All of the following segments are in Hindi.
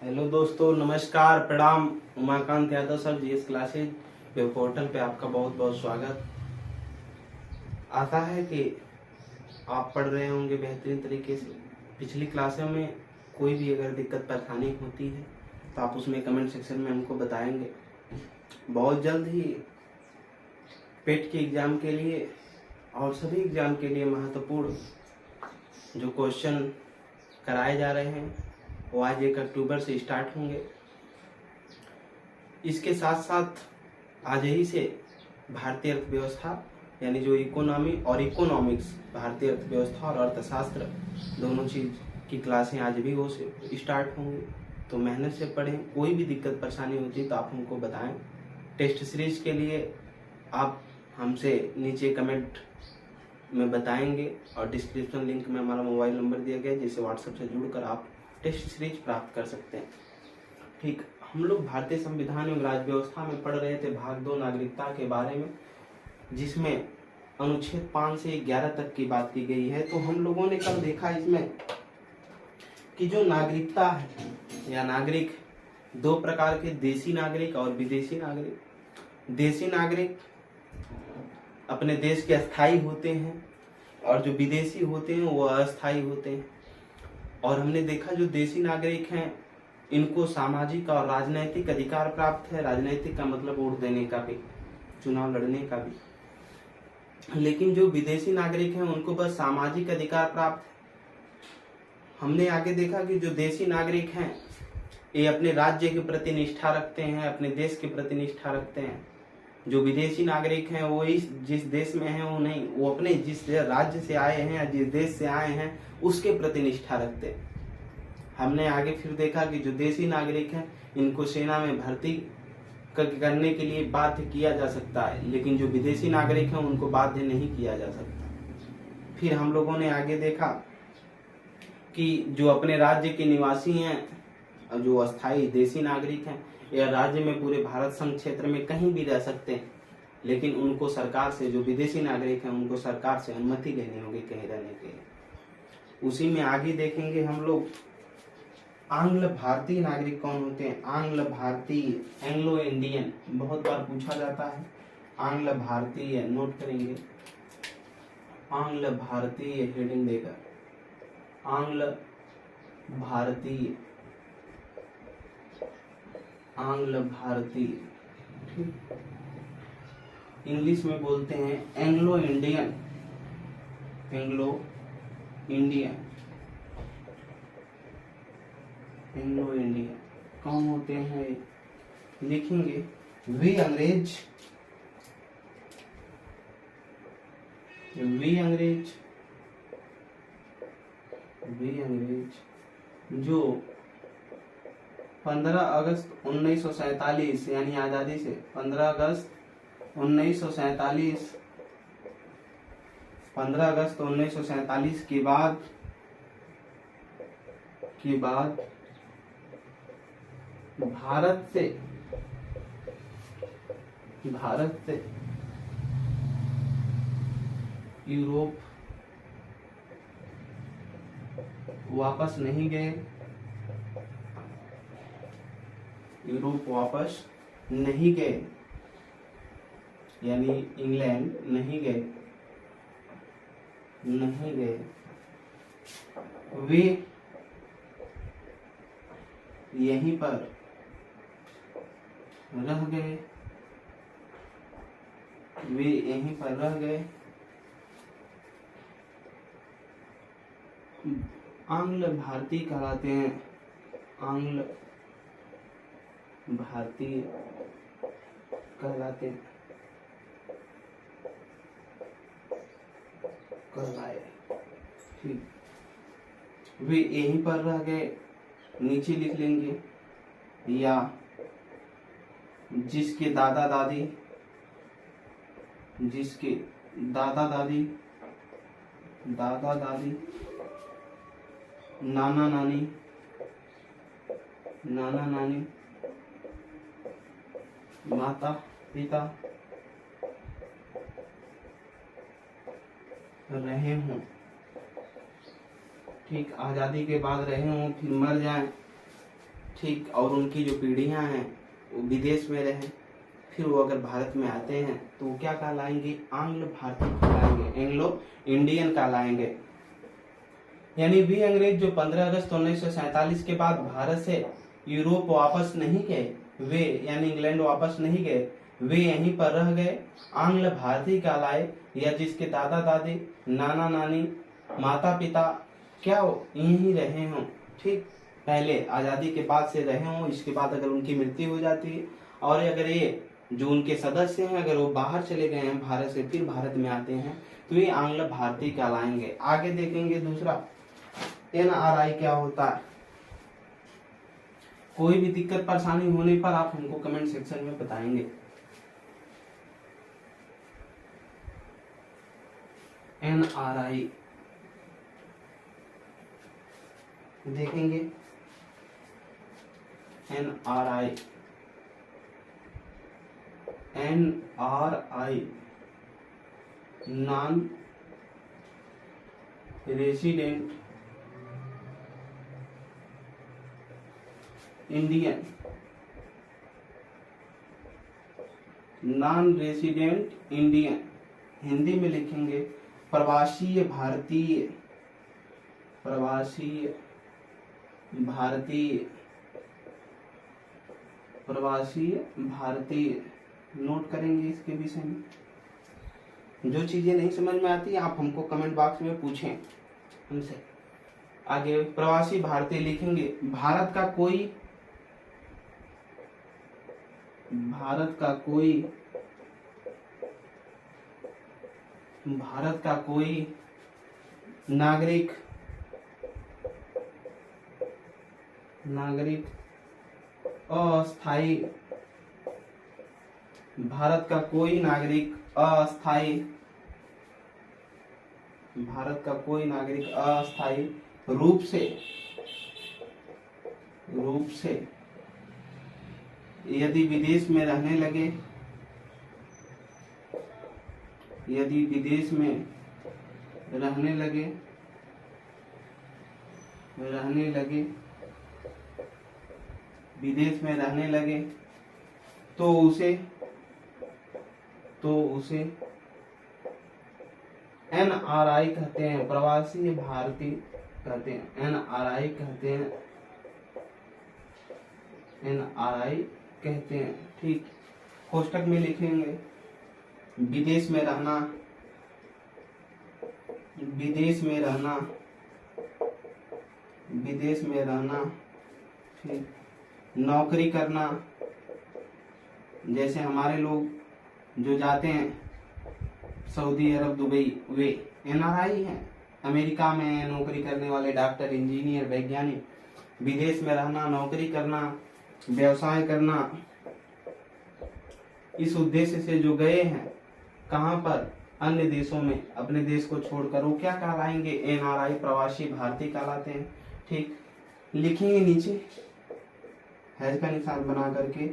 हेलो दोस्तों, नमस्कार, प्रणाम। Umakant Yadav sir, GS classes web portal पे आपका बहुत बहुत स्वागत। आता है कि आप पढ़ रहे होंगे बेहतरीन तरीके से। पिछली क्लासों में कोई भी अगर दिक्कत परेशानी होती है तो आप उसमें कमेंट सेक्शन में हमको बताएंगे। बहुत जल्द ही पेट के एग्ज़ाम के लिए और सभी एग्ज़ाम के लिए महत्वपूर्ण जो क्वेश्चन कराए जा रहे हैं वो आज 1 अक्टूबर से स्टार्ट होंगे। इसके साथ साथ आज ही से भारतीय अर्थव्यवस्था यानी जो इकोनॉमी और इकोनॉमिक्स, भारतीय अर्थव्यवस्था और अर्थशास्त्र दोनों चीज़ की क्लासें आज भी वो स्टार्ट होंगी। तो मेहनत से पढ़ें। कोई भी दिक्कत परेशानी होती है तो आप हमको बताएं। टेस्ट सीरीज के लिए आप हमसे नीचे कमेंट में बताएंगे और डिस्क्रिप्शन लिंक में हमारा मोबाइल नंबर दिया गया है, जिससे व्हाट्सएप से जुड़कर आप टेस्ट सीरीज प्राप्त कर सकते हैं। ठीक, हम लोग भारतीय संविधान एवं राज्य व्यवस्था में पढ़ रहे थे भाग 2 नागरिकता के बारे में, जिसमें अनुच्छेद 5 से 11 तक की बात की गई है। तो हम लोगों ने कल देखा इसमें कि जो नागरिकता है या नागरिक, दो प्रकार के, देशी नागरिक और विदेशी नागरिक। देशी नागरिक अपने देश के अस्थायी होते हैं और जो विदेशी होते हैं वो अस्थायी होते हैं। और हमने देखा जो देशी नागरिक हैं इनको सामाजिक और राजनैतिक अधिकार प्राप्त है। राजनैतिक का मतलब वोट देने का भी, चुनाव लड़ने का भी। लेकिन जो विदेशी नागरिक हैं उनको बस सामाजिक अधिकार प्राप्त है। हमने आगे देखा कि जो देशी नागरिक हैं ये अपने राज्य के प्रति निष्ठा रखते हैं, अपने देश के प्रति निष्ठा रखते हैं। जो विदेशी नागरिक हैं वो जिस देश में हैं वो नहीं, वो अपने जिस राज्य से आए हैं या जिस देश से आए हैं उसके प्रति निष्ठा रखते हैं। हमने आगे फिर देखा कि जो देशी नागरिक हैं इनको सेना में भर्ती करने के लिए बाध्य किया जा सकता है, लेकिन जो विदेशी नागरिक हैं उनको बाध्य नहीं किया जा सकता। फिर हम लोगों ने आगे देखा कि जो अपने राज्य के निवासी हैं, जो अस्थायी देशी नागरिक हैं, या राज्य में पूरे भारत संघ क्षेत्र में कहीं भी रह सकते हैं, लेकिन उनको सरकार से, जो विदेशी नागरिक हैं उनको सरकार से अनुमति लेनी होगी कहीं रहने के लिए। उसी में आगे देखेंगे हम लोग आंग्ल भारतीय नागरिक कौन होते हैं। आंग्ल भारतीय, एंग्लो इंडियन, बहुत बार पूछा जाता है। आंग्ल भारतीय नोट करेंगे, आंग्ल भारतीय हेडिंग देकर, आंग्ल भारतीय, आंग्ल भारतीय। इंग्लिश में बोलते हैं Anglo Indian, Anglo Indian, Anglo Indian कौन होते हैं लिखेंगे। वे अंग्रेज, वे अंग्रेज, वे अंग्रेज जो 15 अगस्त 1947 यानी आजादी से 15 अगस्त 1947, 15 अगस्त 1947 के बाद भारत से यूरोप वापस नहीं गए, यूरोप वापस नहीं गए, यानी इंग्लैंड नहीं गए, नहीं गए। वे यहीं पर रह गए, वे यहीं पर रह गए। आंग्ल भारतीय कहलाते हैं, आंग्ल भारतीय कहलाते कहलाए। ठीक, वे यहीं पर रह गए। नीचे लिख लेंगे या जिसके दादा दादी, जिसके दादा दादी, दादा दादी, नाना नानी, नाना नानी, माता पिता रहे हों, ठीक, आजादी के बाद रहे हों, फिर मर जाएं, ठीक, और उनकी जो पीढ़ियां हैं वो विदेश में रहे, फिर वो अगर भारत में आते हैं तो वो क्या कहलाएंगे, आंग्ल भारतीय कहलाएंगे, एंग्लो इंडियन कहलाएंगे। यानी वे अंग्रेज जो 15 अगस्त 1947 के बाद भारत से यूरोप वापस नहीं गए, वे यानी इंग्लैंड वापस नहीं गए, वे यहीं पर रह गए, आंग्ल भारतीय कहलाए, या जिसके दादा दादी, नाना नानी, माता पिता क्या यहीं रहे हों, ठीक, पहले आजादी के बाद से रहे हों, इसके बाद अगर उनकी मृत्यु हो जाती है और अगर ये जो उनके सदस्य हैं अगर वो बाहर चले गए हैं भारत से, फिर भारत में आते हैं, तो ये आंग्ल भारतीय कहलाएंगे। आगे देखेंगे दूसरा NRI क्या होता है। कोई भी दिक्कत परेशानी होने पर आप हमको कमेंट सेक्शन में बताएंगे। NRI देखेंगे, NRI non resident Indian, non resident Indian, Hindi में लिखेंगे प्रवासीय भारतीय, प्रवासीय भारतीय, प्रवासीय भारतीय। नोट करेंगे इसके विषय में, जो चीजें नहीं समझ में आती आप हमको कमेंट बॉक्स में पूछें हमसे। आगे प्रवासी भारतीय लिखेंगे भारत का कोई, भारत का कोई, भारत का कोई नागरिक, नागरिक अस्थायी, भारत का कोई नागरिक अस्थायी, भारत का कोई नागरिक अस्थायी रूप से यदि विदेश में रहने लगे, यदि विदेश में रहने लगे, विदेश में रहने लगे तो उसे NRI कहते हैं, प्रवासी भारतीय कहते हैं, NRI कहते हैं, NRI कहते हैं, ठीक। कोष्टक में लिखेंगे विदेश में रहना, विदेश में रहना, विदेश में रहना, ठीक, नौकरी करना, जैसे हमारे लोग जो जाते हैं सऊदी अरब, दुबई, वे NRI हैं, अमेरिका में नौकरी करने वाले डॉक्टर, इंजीनियर, वैज्ञानिक, विदेश में रहना, नौकरी करना, व्यवसाय करना, इस उद्देश्य से जो गए हैं कहाँ पर, अन्य देशों में, अपने देश को छोड़कर, वो क्या कहलाएंगे, NRI प्रवासी भारतीय कहलाते हैं, ठीक। लिखेंगे नीचे हैज का निशान बना करके,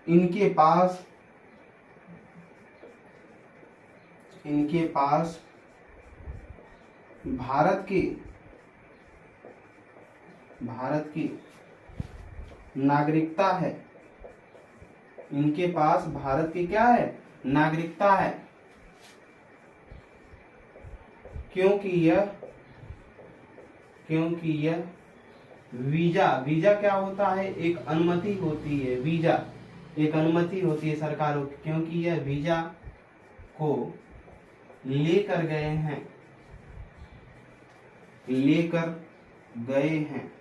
इनके पास भारत की नागरिकता है, इनके पास भारत की क्या है, नागरिकता है, क्योंकि यह वीजा क्या होता है, एक अनुमति होती है, वीजा एक अनुमति होती है सरकारों की, क्योंकि यह वीजा को लेकर गए हैं,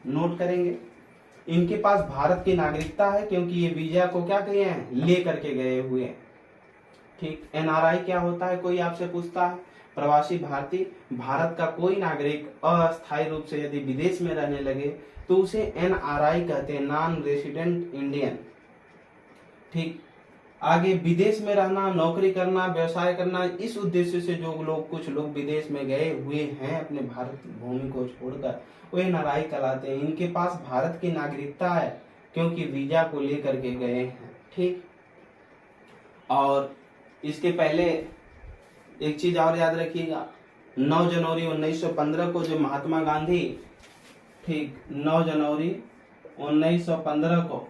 नोट करेंगे, इनके पास भारत की नागरिकता है क्योंकि ये वीजा को क्या किए हैं, ले करके गए हुए हैं, ठीक। NRI क्या होता है, कोई आपसे पूछता है, प्रवासी भारतीय, भारत का कोई नागरिक अस्थायी रूप से यदि विदेश में रहने लगे तो उसे NRI कहते हैं, नॉन रेसिडेंट इंडियन, ठीक। आगे विदेश में रहना, नौकरी करना, व्यवसाय करना, इस उद्देश्य से जो लोग, कुछ लोग विदेश में गए हुए हैं अपने भारत भूमि को छोड़कर, वो NRI कहलाते हैं, इनके पास भारत की नागरिकता है क्योंकि वीजा को लेकर के गए हैं, ठीक। और इसके पहले एक चीज और याद रखिएगा, 9 जनवरी 1915 को जो महात्मा गांधी, ठीक 9 जनवरी 1915 को,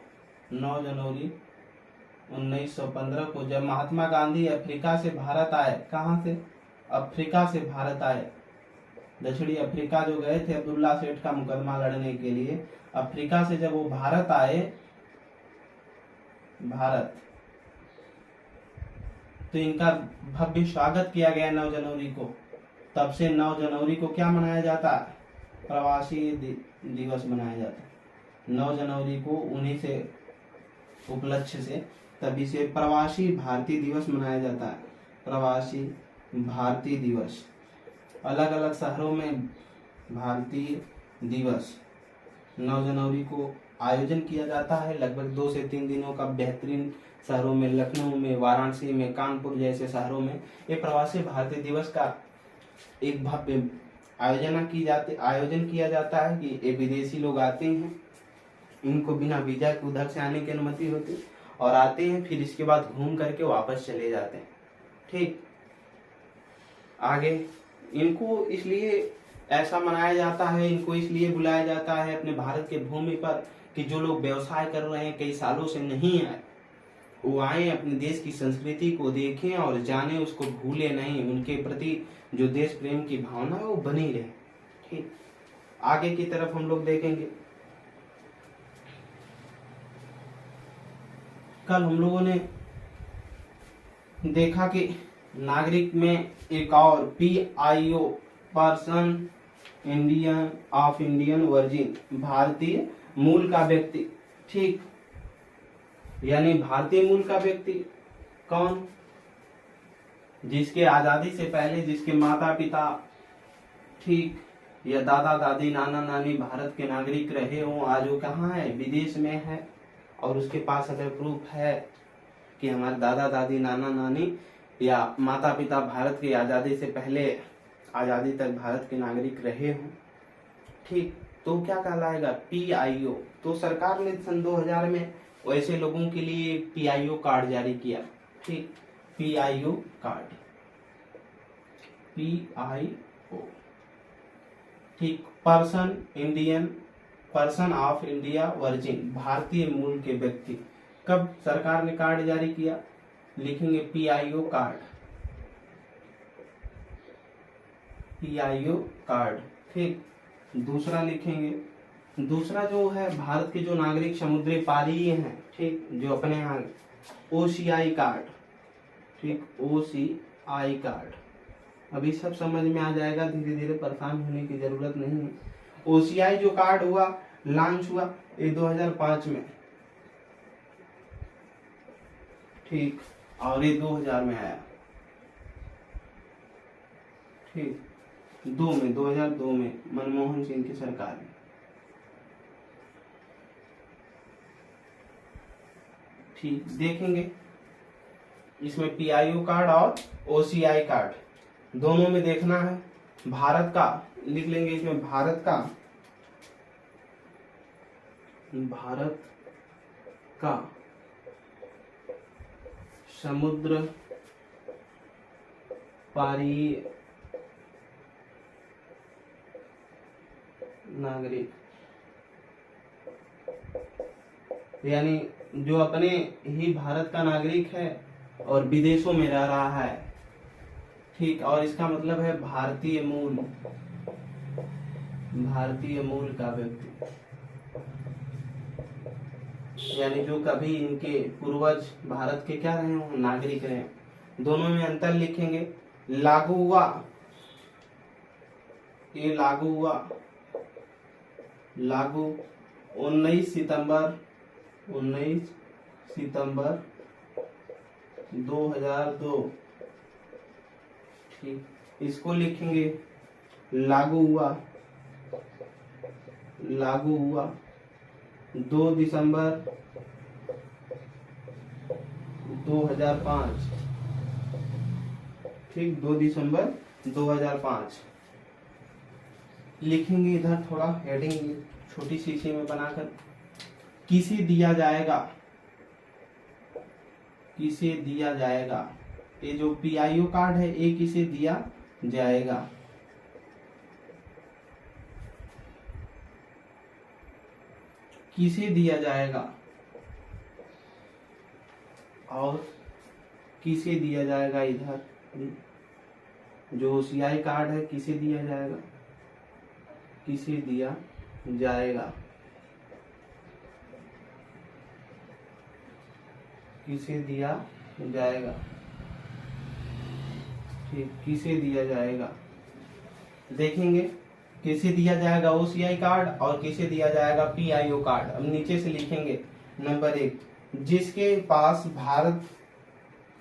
9 जनवरी 1915 को जब महात्मा गांधी अफ्रीका से भारत आए, कहाँ से? अफ्रीका से भारत आए, दक्षिणी अफ्रीका जो गए थे अब्दुल्ला सेठ का मुकदमा लड़ने के लिए, अफ्रीका से जब वो भारत आए, भारत, तो इनका भव्य स्वागत किया गया 9 जनवरी को। तब से 9 जनवरी को क्या मनाया जाता है? प्रवासी दिवस मनाया जाता है। 9 जनवरी को उन्हीं से उपलक्ष्य से तभी से प्रवासी भारतीय दिवस मनाया जाता है। प्रवासी भारतीय दिवस, अलग अलग शहरों में भारतीय दिवस 9 जनवरी को आयोजन किया जाता है। लगभग 2 से 3 दिनों का बेहतरीन शहरों में, लखनऊ में, वाराणसी में, कानपुर जैसे शहरों में ये प्रवासी भारतीय दिवस का एक भव्य आयोजन किया जाता है कि ये विदेशी लोग आते हैं, इनको बिना वीजा के उधर से आने की अनुमति होती है और आते हैं, फिर इसके बाद घूम करके वापस चले जाते हैं। ठीक, आगे इनको इसलिए ऐसा मनाया जाता है, इनको इसलिए बुलाया जाता है अपने भारत के भूमि पर कि जो लोग व्यवसाय कर रहे हैं, कई सालों से नहीं आए, वो आए, अपने देश की संस्कृति को देखें और जाने, उसको भूले नहीं, उनके प्रति जो देश प्रेम की भावना है वो बनी रहे। ठीक, आगे की तरफ हम लोग देखेंगे। कल हम लोगों ने देखा कि नागरिक में एक और PIO, person Indian of Indian virgin, भारतीय मूल का व्यक्ति। ठीक, यानी भारतीय मूल का व्यक्ति कौन? जिसके आजादी से पहले जिसके माता पिता, ठीक, या दादा दादी नाना नानी भारत के नागरिक रहे हों, आज वो कहाँ है? विदेश में है, और उसके पास अगर प्रूफ है कि हमारे दादा दादी नाना नानी या माता पिता भारत की आजादी से पहले आजादी तक भारत के नागरिक रहे हों, ठीक, तो क्या कहलाएगा? PIO। तो सरकार ने सन 2000 में वैसे लोगों के लिए PIO कार्ड जारी किया। ठीक, PIO कार्ड, PIO, ठीक, person Indian, person of India virgin, भारतीय मूल के व्यक्ति। कब सरकार ने कार्ड जारी किया? लिखेंगे PIO कार्ड, PIO कार्ड। ठीक, दूसरा लिखेंगे, दूसरा जो है भारत के जो नागरिक समुद्री पारी हैं, ठीक, जो अपने यहाँ OCI कार्ड। ठीक, OCI कार्ड, अभी सब समझ में आ जाएगा, धीरे धीरे परेशान होने की जरूरत नहीं है। OCI जो कार्ड हुआ, लॉन्च हुआ ये 2005 में, ठीक, और ये 2000 में आया। ठीक, 2002 में मनमोहन सिंह की सरकार में। ठीक, देखेंगे इसमें PIO कार्ड और OCI कार्ड दोनों में देखना है। भारत का लिख लेंगे, इसमें भारत का समुद्र पारी नागरिक, यानी जो अपने ही भारत का नागरिक है और विदेशों में रह रहा है। ठीक, और इसका मतलब है भारतीय मूल का व्यक्ति, यानी जो कभी इनके पूर्वज भारत के क्या रहे हो, नागरिक रहे। दोनों में अंतर लिखेंगे। लागू हुआ, ये लागू हुआ, लागू 19 सितंबर 2002। ठीक, इसको लिखेंगे लागू हुआ 2 दिसंबर 2005। ठीक, 2 दिसंबर 2005 लिखेंगे। इधर थोड़ा हेडिंग छोटी सी इसी में बनाकर, किसे दिया जाएगा, ये जो PIO कार्ड है ये किसे दिया जाएगा, किसे दिया जाएगा और किसे दिया जाएगा, इधर जो OCI कार्ड है किसे दिया जाएगा, किसे दिया जाएगा, किसे दिया जाएगा, ठीक, किसे दिया जाएगा। देखेंगे किसे दिया जाएगा OCI कार्ड और किसे दिया जाएगा PIO कार्ड। अब नीचे से लिखेंगे नंबर 1, जिसके पास भारत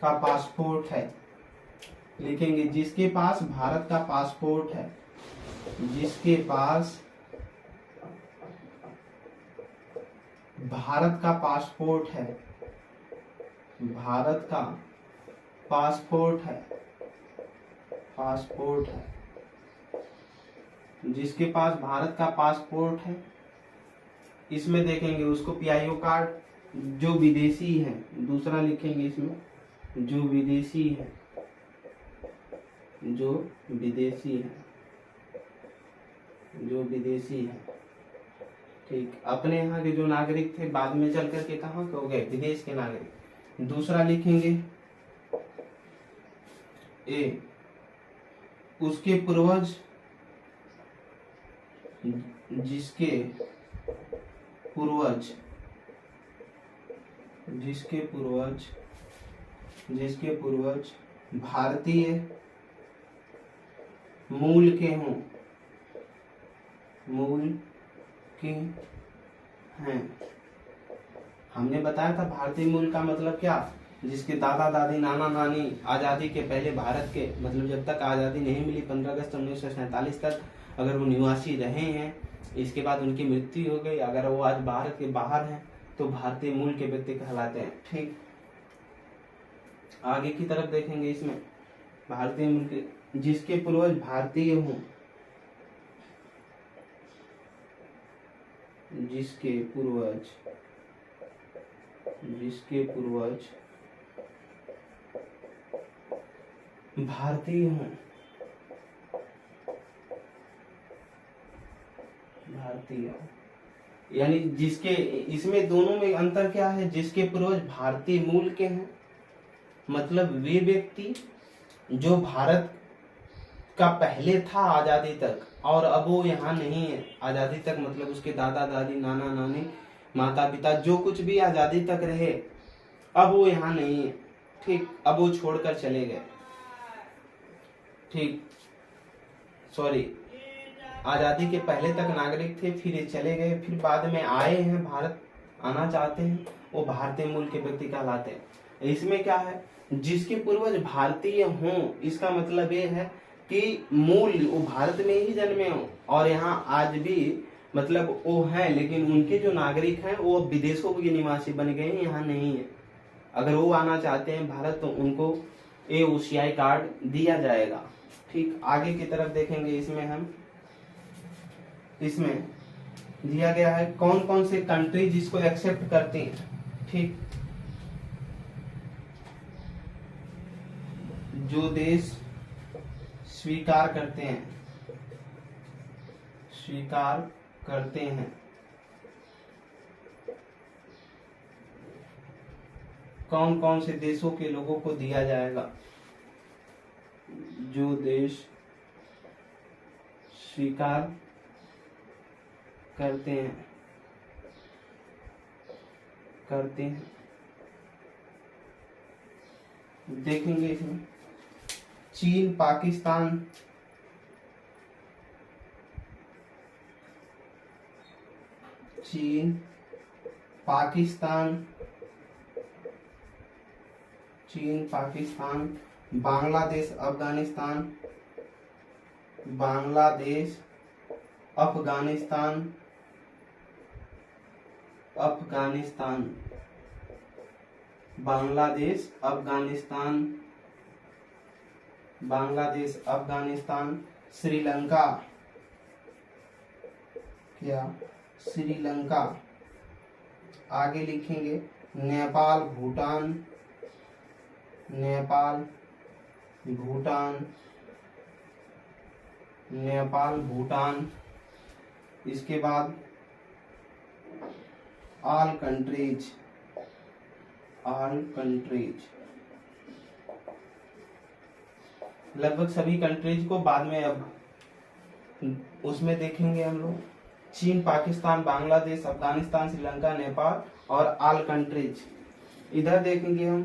का पासपोर्ट है, लिखेंगे जिसके पास भारत का पासपोर्ट है, जिसके पास भारत का पासपोर्ट है, भारत का पासपोर्ट है, पासपोर्ट है, जिसके पास भारत का पासपोर्ट है, इसमें देखेंगे उसको PIO कार्ड। जो विदेशी है, दूसरा लिखेंगे इसमें, जो विदेशी है, जो विदेशी है, जो विदेशी है, ठीक। अपने यहाँ के जो नागरिक थे बाद में चल करके कहाँ के हो गए, विदेश के नागरिक। दूसरा लिखेंगे ए, उसके पूर्वज, जिसके पूर्वज, जिसके पूर्वज, जिसके पूर्वज भारतीय मूल के हों, मूल के हैं। हमने बताया था भारतीय मूल का मतलब क्या, जिसके दादा दादी नाना नानी आज़ादी के पहले भारत के, मतलब जब तक आज़ादी नहीं मिली 15 अगस्त 1947 तक, अगर वो निवासी रहे हैं, इसके बाद उनकी मृत्यु हो गई, अगर वो आज भारत के बाहर हैं तो भारतीय मूल के व्यक्ति कहलाते हैं, ठीक। आगे की तरफ देखेंगे इसमें, भारतीय मूल के, जिसके पूर्वज भारतीय हों, जिसके पूर्वज, जिसके पूर्वज भारतीय हों, भारतीय, यानी जिसके, इसमें दोनों में अंतर क्या है, जिसके पूर्वज भारतीय मूल के हैं, मतलब वे व्यक्ति जो भारत का पहले था आजादी तक और अब वो यहाँ नहीं है आजादी तक, मतलब उसके दादा दादी नाना नानी माता पिता जो कुछ भी आजादी तक रहे, अब वो यहाँ नहीं है, ठीक, अब वो छोड़कर चले गए, ठीक, सॉरी, आजादी के पहले तक नागरिक थे, फिर ये चले गए, फिर बाद में आए हैं, भारत आना चाहते हैं, वो भारतीय मूल के व्यक्ति कहलाते हैं। इसमें क्या है, जिसके पूर्वज भारतीय हों, इसका मतलब ये है कि मूल वो भारत में ही जन्मे हो और यहाँ आज भी मतलब वो हैं, लेकिन उनके जो नागरिक हैं वो विदेशों के निवासी बन गए हैं, यहाँ नहीं है। अगर वो आना चाहते हैं भारत तो उनको OCI कार्ड दिया जाएगा, ठीक। आगे की तरफ देखेंगे, इसमें हम, इसमें दिया गया है कौन कौन से कंट्री जिसको एक्सेप्ट करती हैं, ठीक। जो देश स्वीकार करते हैं, स्वीकार करते हैं, कौन कौन से देशों के लोगों को दिया जाएगा, जो देश स्वीकार करते हैं, करते हैं, देखेंगे इसमें चीन, पाकिस्तान, चीन, पाकिस्तान, चीन, पाकिस्तान, बांग्लादेश, अफगानिस्तान, बांग्लादेश, अफगानिस्तान, अफगानिस्तान, बांग्लादेश, अफगानिस्तान, बांग्लादेश, अफगानिस्तान, श्रीलंका, क्या, श्रीलंका, आगे लिखेंगे नेपाल, भूटान, नेपाल, भूटान, नेपाल, भूटान, इसके बाद ऑल कंट्रीज, ऑल कंट्रीज, लगभग सभी कंट्रीज को बाद में अब उसमें देखेंगे हम लोग। चीन, पाकिस्तान, बांग्लादेश, अफगानिस्तान, श्रीलंका, नेपाल और ऑल कंट्रीज। इधर देखेंगे हम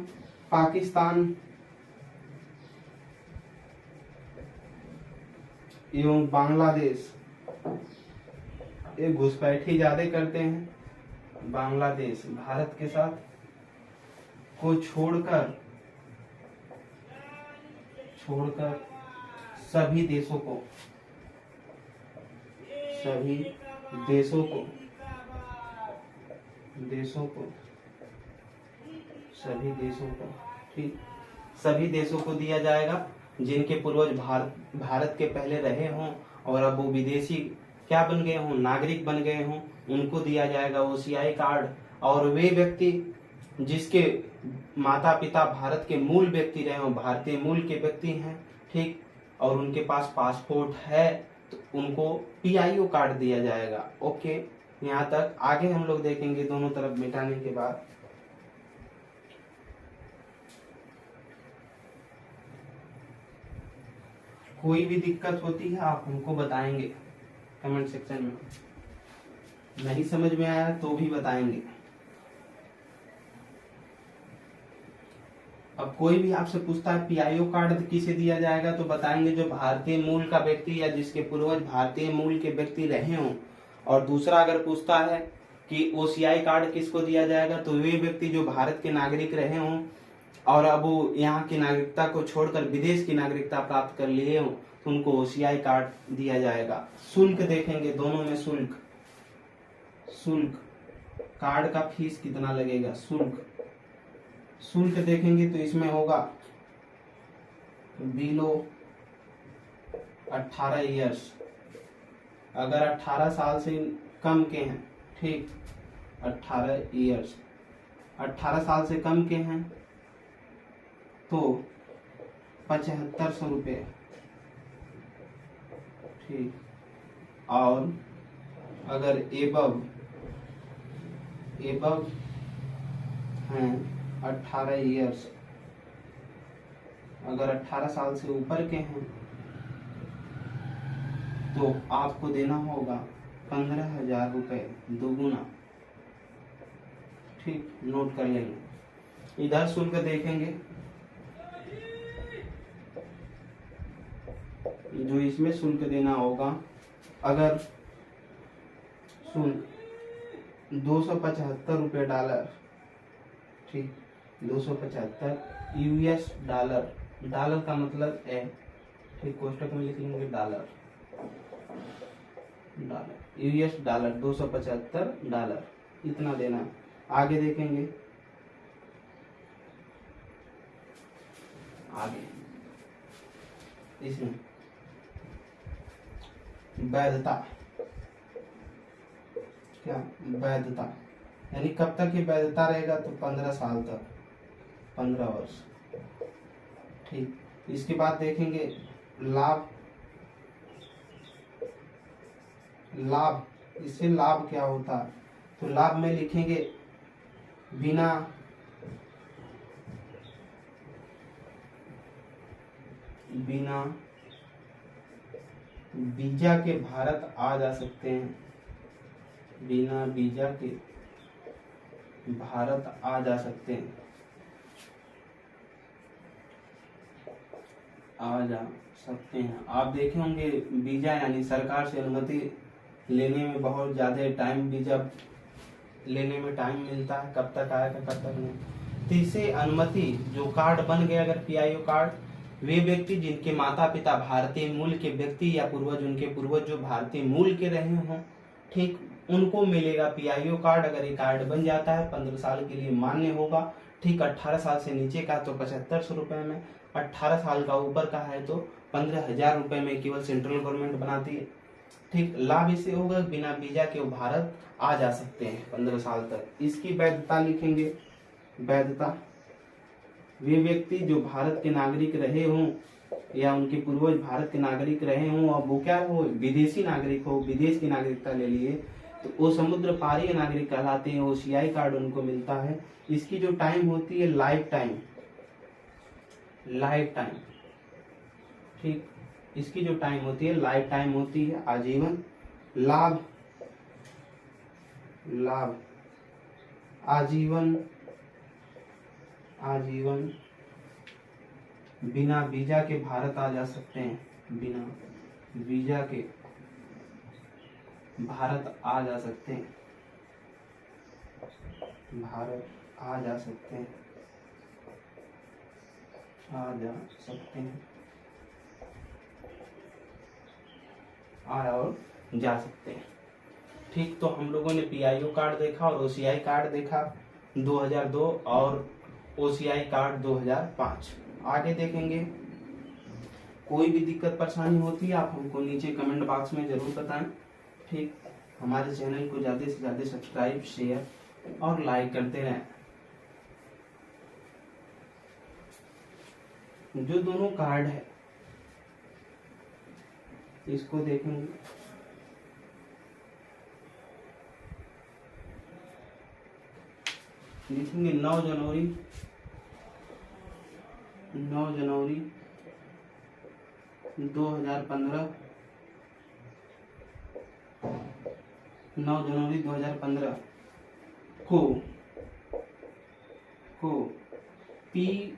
पाकिस्तान एवं बांग्लादेश, ये घुसपैठी ज्यादा करते हैं। बांग्लादेश भारत के साथ को छोड़कर सभी देशों को ठीक, सभी देशों को दिया जाएगा जिनके पूर्वज भारत के पहले रहे हों और अब वो विदेशी क्या बन गए हों, नागरिक बन गए हों, उनको दिया जाएगा ओसीआई कार्ड। और वे व्यक्ति जिसके माता पिता भारत के मूल व्यक्ति रहे हों, भारतीय मूल के व्यक्ति हैं, ठीक, और उनके पास पासपोर्ट है तो उनको पीआईओ कार्ड दिया जाएगा। ओके, यहाँ तक। आगे हम लोग देखेंगे दोनों तरफ मिटाने के बाद। कोई भी दिक्कत होती है आप हमको बताएंगे कमेंट सेक्शन में, नहीं समझ में आया तो भी बताएंगे। अब कोई भी आपसे पूछता है पीआईओ कार्ड किसे दिया जाएगा, तो बताएंगे जो भारतीय मूल का व्यक्ति या जिसके पूर्वज भारतीय मूल के व्यक्ति रहे हों। और दूसरा अगर पूछता है कि ओसीआई कार्ड किसको दिया जाएगा, तो वे व्यक्ति जो भारत के नागरिक रहे हों और अब वो यहाँ की नागरिकता को छोड़कर विदेश की नागरिकता प्राप्त कर लिए हों तो उनको ओसीआई कार्ड दिया जाएगा। शुल्क देखेंगे, दोनों में शुल्क कार्ड का फीस कितना लगेगा, शुल्क देखेंगे तो इसमें होगा बिलो 18 ईयर्स, अगर 18 साल से कम के हैं, ठीक, 18 ईयर्स, 18 साल से कम के हैं तो 7500 रुपये, ठीक। और अगर एबव हैं 18 ईयर्स, अगर 18 साल से ऊपर के हैं तो आपको देना होगा 15,000 रुपये दोगुना, ठीक, नोट कर लेंगे। इधर शुल्क देखेंगे, जो इसमें शुल्क देना होगा, अगर शुल्क 275 रुपये डॉलर, ठीक, 275 यूएस डॉलर, डॉलर का मतलब है, ठीक, कोष्टक में लिख लेंगे डॉलर, यूएस डॉलर 275 डॉलर, इतना देना है। आगे देखेंगे, आगे इसमें वैधता, क्या वैधता, यानी कब तक ये वैधता रहेगा, तो 15 साल तक, 15 वर्ष, ठीक। इसके बाद देखेंगे लाभ, इससे लाभ क्या होता है, तो लाभ में लिखेंगे बिना वीजा के भारत आ जा सकते हैं, बिना वीजा के भारत आ जा सकते हैं, आप देखे होंगे वीजा यानी सरकार से अनुमति लेने में बहुत ज्यादा टाइम, वीजा लेने में टाइम मिलता है, कब तक आएगा कब तक नहीं। तो इससे अनुमति जो कार्ड बन गया, अगर पीआईओ कार्ड, वे व्यक्ति जिनके माता पिता भारतीय मूल के व्यक्ति या पूर्वज, उनके पूर्वज जो भारतीय मूल के रहे हों, ठीक, उनको मिलेगा पीआईओ कार्ड। अगर ये कार्ड बन जाता है 15 साल के लिए मान्य होगा, ठीक। 18 साल से नीचे का तो 7500 रुपए में, 18 साल का ऊपर का है तो 15,000 रुपए में केवल सेंट्रल गवर्नमेंट बनाती है, ठीक। लाभ इससे होगा बिना वीजा के वो भारत आ जा सकते हैं 15 साल तक। इसकी वैधता लिखेंगे, वैधता, वे व्यक्ति जो भारत के नागरिक रहे हों या उनके पूर्वज भारत के नागरिक रहे हों, अब वो क्या हो, विदेशी नागरिक हो, विदेश की नागरिकता ले लिए, तो वो समुद्र पारी नागरिक कहलाते हैं। ओसीआई कार्ड उनको मिलता है। इसकी जो टाइम होती है लाइफ टाइम, लाइफ टाइम, ठीक, इसकी जो टाइम होती है लाइफ टाइम होती है आजीवन। लाभ, लाभ आजीवन, आजीवन बिना वीजा के भारत आ जा सकते हैं, बिना वीजा के भारत आ जा सकते हैं, भारत आ जा सकते हैं, आ जा सकते हैं, आ और जा सकते हैं। ठीक, तो हम लोगों ने पीआईओ कार्ड देखा और ओसीआई कार्ड देखा 2002 और ओसीआई कार्ड 2005। आगे देखेंगे। कोई भी दिक्कत परेशानी होती है आप हमको नीचे कमेंट बॉक्स में जरूर बताएं। ठीक, हमारे चैनल को ज्यादा से ज्यादा सब्सक्राइब, शेयर और लाइक करते रहें। जो दोनों कार्ड है इसको देखेंगे। लिखेंगे 9 जनवरी 2015, 9 जनवरी 2015 को